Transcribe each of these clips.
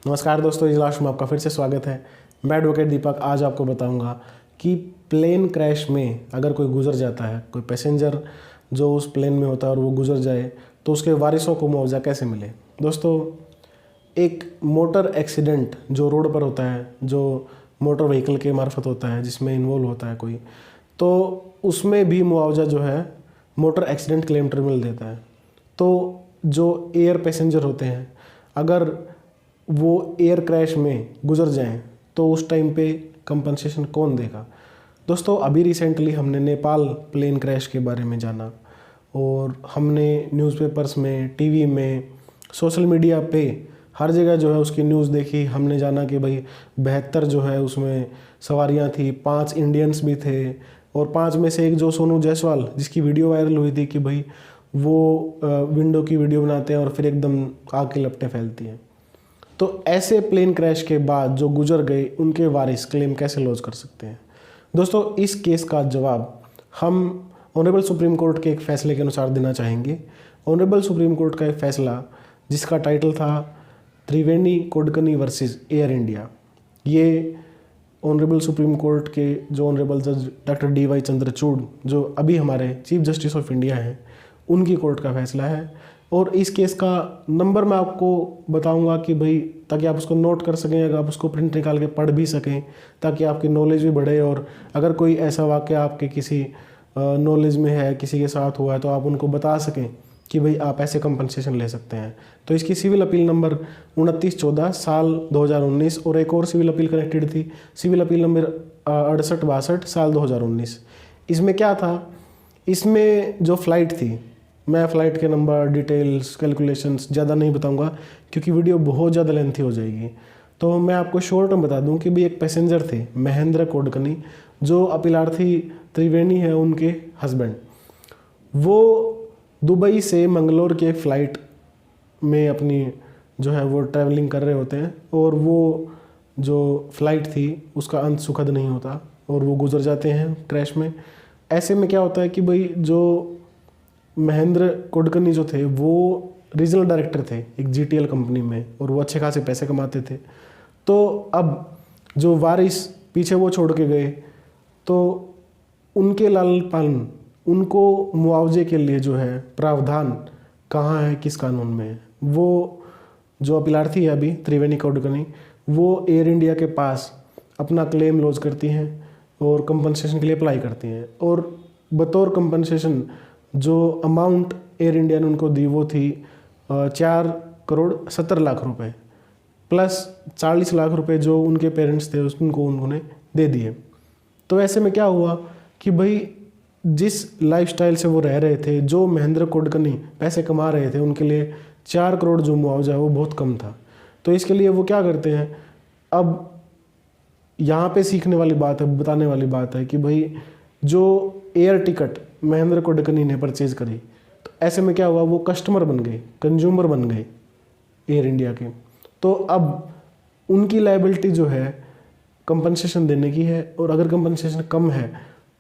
नमस्कार दोस्तों, इजलास में आपका फिर से स्वागत है। मैं एडवोकेट दीपक आज आपको बताऊंगा कि प्लेन क्रैश में अगर कोई गुजर जाता है, कोई पैसेंजर जो उस प्लेन में होता है और वो गुजर जाए तो उसके वारिसों को मुआवजा कैसे मिले। दोस्तों, एक मोटर एक्सीडेंट जो रोड पर होता है, जो मोटर व्हीकल के मार्फत होता है, जिसमें इन्वॉल्व होता है कोई, तो उसमें भी मुआवजा जो है मोटर एक्सीडेंट क्लेम ट्रिब्यूनल देता है। तो जो एयर पैसेंजर होते हैं, अगर वो एयर क्रैश में गुजर जाएं तो उस टाइम पे कंपनसेशन कौन देगा। दोस्तों, अभी रिसेंटली हमने नेपाल प्लेन क्रैश के बारे में जाना और हमने न्यूज़पेपर्स में, टीवी में, सोशल मीडिया पे हर जगह जो है उसकी न्यूज़ देखी। हमने जाना कि भाई 72 जो है उसमें सवारियां थी, 5 इंडियंस भी थे और 5 में से एक जो सोनू जायसवाल, जिसकी वीडियो वायरल हुई थी कि भाई वो विंडो की वीडियो बनाते हैं और फिर एकदम आग की लपटें फैलती हैं। तो ऐसे प्लेन क्रैश के बाद जो गुजर गए उनके वारिस क्लेम कैसे लॉन्च कर सकते हैं। दोस्तों, इस केस का जवाब हम ऑनरेबल सुप्रीम कोर्ट के एक फैसले के अनुसार देना चाहेंगे। ऑनरेबल सुप्रीम कोर्ट का एक फैसला जिसका टाइटल था त्रिवेणी कोडकनी वर्सेस एयर इंडिया। ये ऑनरेबल सुप्रीम कोर्ट के जो ऑनरेबल जज डॉक्टर DY चंद्रचूड़, जो अभी हमारे चीफ जस्टिस ऑफ इंडिया हैं, उनकी कोर्ट का फैसला है। और इस केस का नंबर मैं आपको बताऊंगा कि भाई, ताकि आप उसको नोट कर सकें, अगर आप उसको प्रिंट निकाल के पढ़ भी सकें, ताकि आपकी नॉलेज भी बढ़े। और अगर कोई ऐसा वाक़या आपके किसी नॉलेज में है, किसी के साथ हुआ है, तो आप उनको बता सकें कि भाई आप ऐसे कंपनसेशन ले सकते हैं। तो इसकी सिविल अपील नंबर 2914 साल 2019 और एक और सिविल अपील कनेक्टेड थी, सिविल अपील नंबर 6862 साल 2019। इसमें क्या था, इसमें जो फ़्लाइट थी, मैं फ़्लाइट के नंबर, डिटेल्स, कैलकुलेशंस ज़्यादा नहीं बताऊंगा क्योंकि वीडियो बहुत ज़्यादा लेंथी हो जाएगी। तो मैं आपको शॉर्ट में बता दूं कि भी एक पैसेंजर थे महेंद्र कोडकनी, जो अपीलार्थी त्रिवेणी है उनके हस्बैंड। वो दुबई से मंगलोर के फ़्लाइट में अपनी जो है वो ट्रैवलिंग कर रहे होते हैं और वो जो फ़्लाइट थी उसका अंत सुखद नहीं होता और वो गुजर जाते हैं क्रैश में। ऐसे में क्या होता है कि भाई जो महेंद्र कोडकनी जो थे वो रीजनल डायरेक्टर थे एक GTL कंपनी में और वो अच्छे खासे पैसे कमाते थे। तो अब जो वारिस पीछे वो छोड़ के गए, तो उनके लालन पालन, उनको मुआवजे के लिए जो है प्रावधान कहाँ है, किस कानून में है। वो जो अपीलार्थी है अभी त्रिवेणी कोडकनी, वो एयर इंडिया के पास अपना क्लेम लॉन्च करती हैं और कंपनसेशन के लिए अप्लाई करती हैं। और बतौर कंपनसेशन जो अमाउंट एयर इंडिया ने उनको दी वो थी 4,70,00,000 रुपए प्लस 40 लाख रुपए जो उनके पेरेंट्स थे उनको उन्होंने दे दिए। तो ऐसे में क्या हुआ कि भाई जिस लाइफस्टाइल से वो रह रहे थे, जो महेंद्र कोडकनी पैसे कमा रहे थे, उनके लिए 4 करोड़ जो मुआवजा है वो बहुत कम था। तो इसके लिए वो क्या करते हैं, अब यहाँ पे सीखने वाली बात है, बताने वाली बात है कि भाई जो एयर टिकट महेंद्र कोडकनी ने परचेज करी, तो ऐसे में क्या हुआ, वो कस्टमर बन गए, कंज्यूमर बन गए एयर इंडिया के। तो अब उनकी लायबिलिटी जो है कंपनसेशन देने की है और अगर कंपनसेशन कम है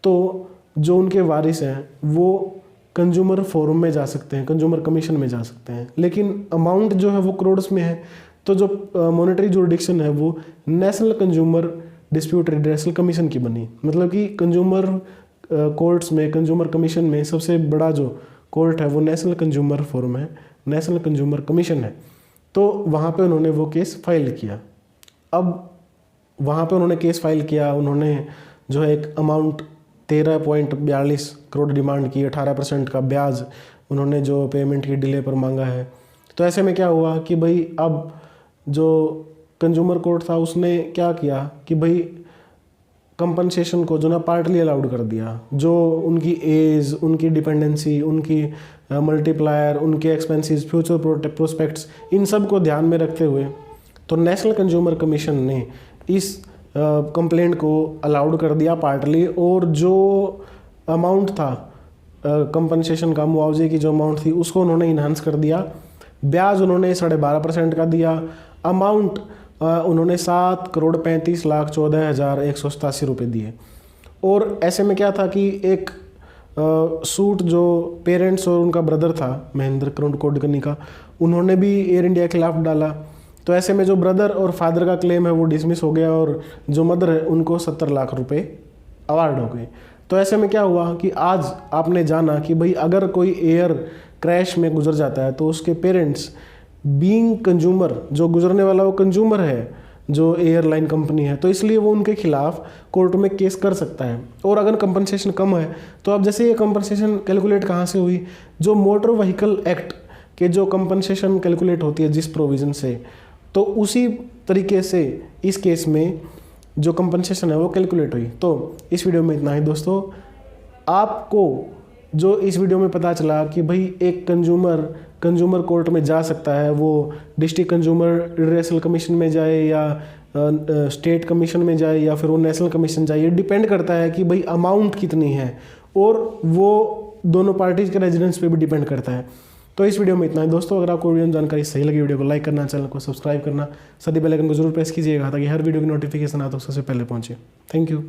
तो जो उनके वारिस हैं वो कंज्यूमर फोरम में जा सकते हैं, कंज्यूमर कमीशन में जा सकते हैं। लेकिन अमाउंट जो है वो करोड़स में है, तो जो मॉनेटरी जुरिडिक्शन है वो national consumer dispute redressal commission की बनी। मतलब कि कंज्यूमर कोर्ट्स में, कंज्यूमर कमीशन में सबसे बड़ा जो कोर्ट है वो नेशनल कंज्यूमर फोरम है, नेशनल कंज्यूमर कमीशन है। तो वहाँ पे उन्होंने वो केस फाइल किया। अब वहाँ पे उन्होंने केस फाइल किया, उन्होंने जो है एक अमाउंट 13.42 करोड़ डिमांड की, 18% का ब्याज उन्होंने जो पेमेंट की डिले पर मांगा है। तो ऐसे में क्या हुआ कि भाई अब जो कंज्यूमर कोर्ट था उसने क्या किया कि भाई कंपनसेशन को जो ना पार्टली अलाउड कर दिया। जो उनकी एज, उनकी डिपेंडेंसी, उनकी मल्टीप्लायर, उनके एक्सपेंसेस, फ्यूचर प्रोस्पेक्ट्स, इन सब को ध्यान में रखते हुए तो नेशनल कंज्यूमर कमीशन ने इस कंप्लेंट को अलाउड कर दिया पार्टली। और जो अमाउंट था कंपनसेशन का, मुआवजे की जो अमाउंट थी, उसको उन्होंने इन्हांस कर दिया। ब्याज उन्होंने 12.5% का दिया। अमाउंट उन्होंने 7,35,14,187 रुपये दिए। और ऐसे में क्या था कि एक सूट जो पेरेंट्स और उनका ब्रदर था महेंद्र कोडकनी का, उन्होंने भी एयर इंडिया के खिलाफ डाला तो ऐसे में जो ब्रदर और फादर का क्लेम है वो डिसमिस हो गया और जो मदर है उनको 70 लाख रुपए अवार्ड हो गए। तो ऐसे में क्या हुआ कि आज आपने जाना कि भाई अगर कोई एयर क्रैश में गुजर जाता है तो उसके पेरेंट्स बीइंग कंज्यूमर, जो गुजरने वाला वो कंज्यूमर है जो एयरलाइन कंपनी है, तो इसलिए वो उनके खिलाफ कोर्ट में केस कर सकता है। और अगर कंपनसेशन कम है तो अब जैसे ये कंपनसेशन कैलकुलेट कहाँ से हुई, जो मोटर व्हीकल एक्ट के जो कंपनसेशन कैलकुलेट होती है जिस प्रोविज़न से, तो उसी तरीके से इस केस में जो कंपनसेशन है वो कैलकुलेट हुई। तो इस वीडियो में इतना ही दोस्तों। आपको जो इस वीडियो में पता चला कि भाई एक कंज्यूमर कोर्ट में जा सकता है, वो डिस्ट्रिक्ट कंज्यूमर रिड्रेसल कमीशन में जाए या स्टेट कमीशन में जाए या फिर वो नेशनल कमीशन जाए, ये डिपेंड करता है कि भाई अमाउंट कितनी है और वो दोनों पार्टीज के रेजिडेंस पे भी डिपेंड करता है। तो इस वीडियो में इतना ही दोस्तों। अगर आपको वीडियो में जानकारी सही लगी, वीडियो को लाइक करना, चैनल को सब्सक्राइब करना, साथ ही बेल आइकन को जरूर प्रेस कीजिएगा ताकि हर वीडियो की नोटिफिकेशन आपको सबसे पहले पहुंचे। Thank you.